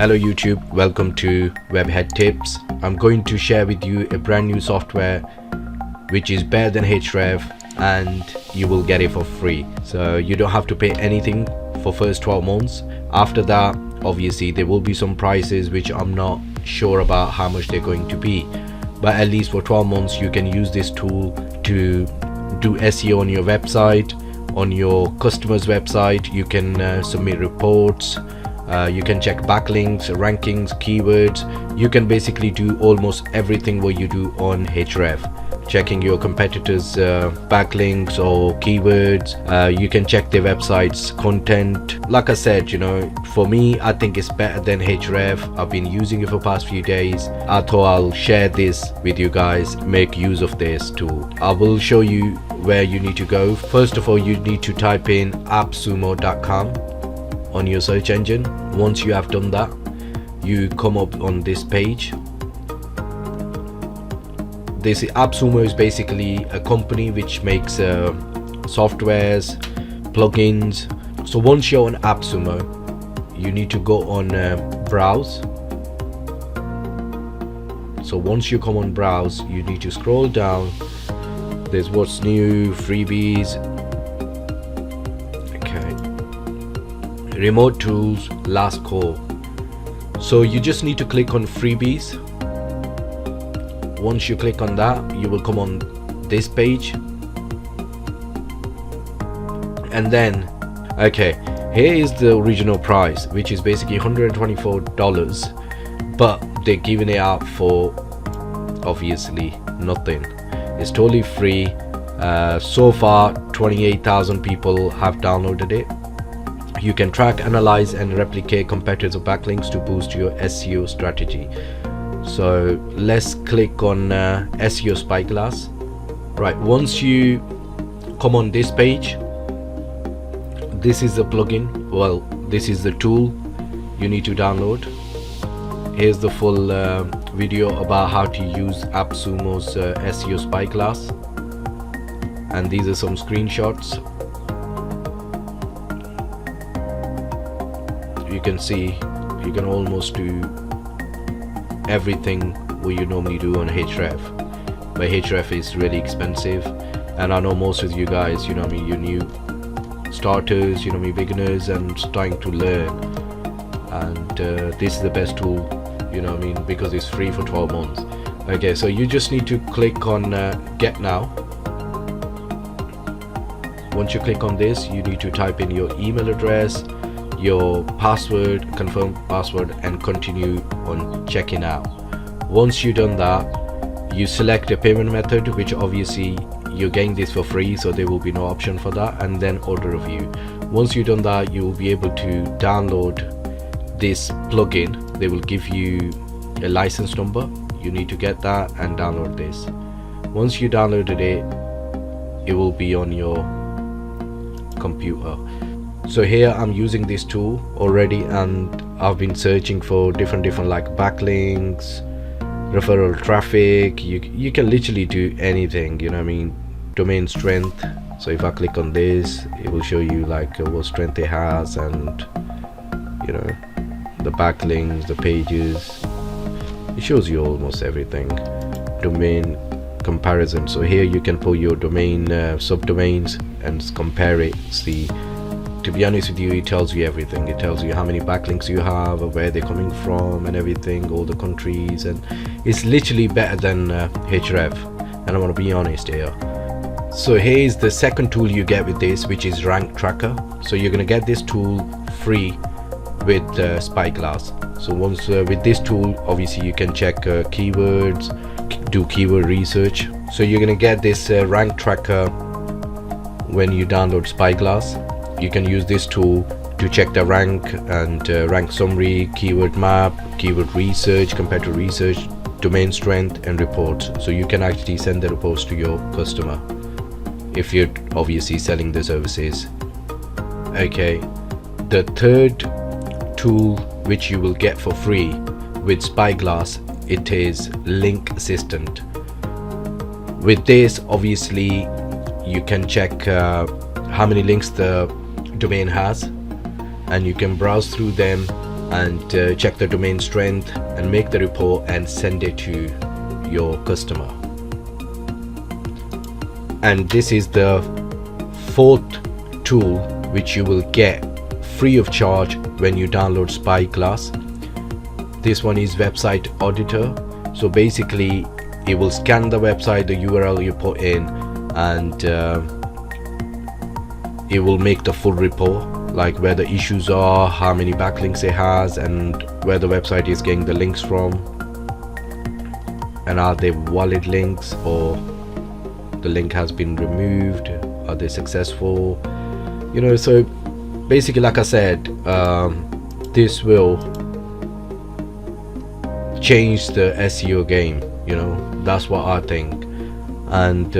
Hello YouTube, welcome to WebHead Tips. I'm going to share with you a brand new software which is better than Ahrefs and you will get it for free. So you don't have to pay anything for first 12 months. After that, obviously there will be some prices which I'm not sure about how much they're going to be. But at least for 12 months you can use this tool to do SEO on your website, on your customer's website. You can submit reports. You can check backlinks, rankings, keywords. You can basically do almost everything what you do on Ahrefs. Checking your competitors' backlinks or keywords. You can check their website's content. Like I said, for me, I think it's better than Ahrefs. I've been using it for past few days. I thought I'll share this with you guys, make use of this tool. I will show you where you need to go. First of all, you need to type in appsumo.com on your search engine. Once you have done that, you come up on this page. This AppSumo is basically a company which makes softwares, plugins. So once you're on AppSumo, you need to go on browse. So once you come on browse, you need to scroll down. There's what's new, freebies, remote tools, last call. So you just need to click on freebies. Once you click on that, you will come on this page, and then here is the original price, which is basically $124, but they're giving it out for obviously nothing. It's totally free. So far 28,000 people have downloaded it. You can track, analyze and replicate competitive backlinks to boost your SEO strategy. So let's click on SEO Spyglass. Right, once you come on this page, this is the plugin. Well, this is the tool you need to download. Here's the full video about how to use AppSumo's SEO Spyglass, and these are some screenshots. You can see you can almost do everything what you normally do on Ahrefs, but Ahrefs is really expensive, and I know most of you guys, you're new starters, beginners and starting to learn, and this is the best tool, because it's free for 12 months. Okay, so you just need to click on get now. Once you click on this, you need to type in your email address, your password, confirm password, and continue on checking out. Once you've done that, you select a payment method, which obviously you're getting this for free, so there will be no option for that, and then order review. Once you've done that, you will be able to download this plugin. They will give you a license number. You need to get that and download this. Once you downloaded it, it will be on your computer. So here I'm using this tool already, and I've been searching for different like backlinks, referral traffic. You can literally do anything, domain strength. So if I click on this, it will show you like what strength it has, and the backlinks, the pages. It shows you almost everything. Domain comparison. So here you can put your domain subdomains and compare it. See, to be honest with you, it tells you everything. It tells you how many backlinks you have, where they're coming from and everything, all the countries, and it's literally better than Ahrefs, and I want to be honest here. So here is the second tool you get with this, which is Rank Tracker. So you're gonna get this tool free with Spyglass. So once with this tool, obviously you can check keywords, do keyword research. So you're gonna get this Rank Tracker when you download Spyglass. You can use this tool to check the rank and rank summary, keyword map, keyword research, competitor research, domain strength and reports. So you can actually send the reports to your customer if you're obviously selling the services. Okay, the third tool which you will get for free with Spyglass, it is Link Assistant. With this, obviously you can check how many links the domain has, and you can browse through them and check the domain strength and make the report and send it to your customer. And this is the fourth tool which you will get free of charge when you download Spyglass. This one is website auditor. So basically it will scan the website, the URL you put in, and it will make the full report, like where the issues are, how many backlinks it has, and where the website is getting the links from, and are they valid links, or the link has been removed, are they successful, you know. So basically, like I said, this will change the SEO game, you know. That's what I think. And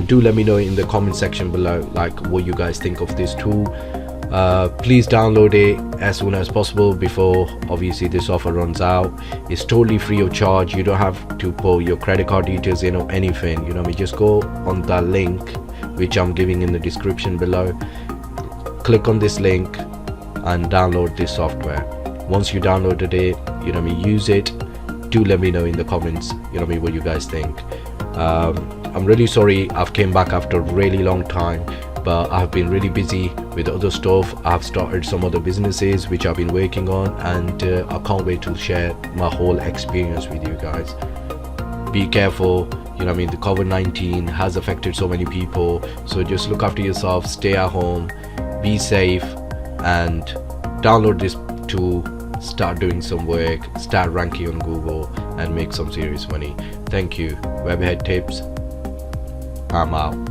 do let me know in the comment section below, like, what you guys think of this tool. Please download it as soon as possible before obviously this offer runs out. It's totally free of charge. You don't have to put your credit card details in or anything, you know. We just go on the link which I'm giving in the description below, click on this link and download this software. Once you downloaded it, you know, use it. Do let me know in the comments, you know, what you guys think. I'm really sorry I've came back after a really long time, but I've been really busy with other stuff. I've started some other businesses which I've been working on, and I can't wait to share my whole experience with you guys. Be careful, you know, the COVID-19 has affected so many people, so just look after yourself, stay at home, be safe, and download this tool. Start doing some work, start ranking on Google, and make some serious money. Thank you. WebHead tips. I'm out.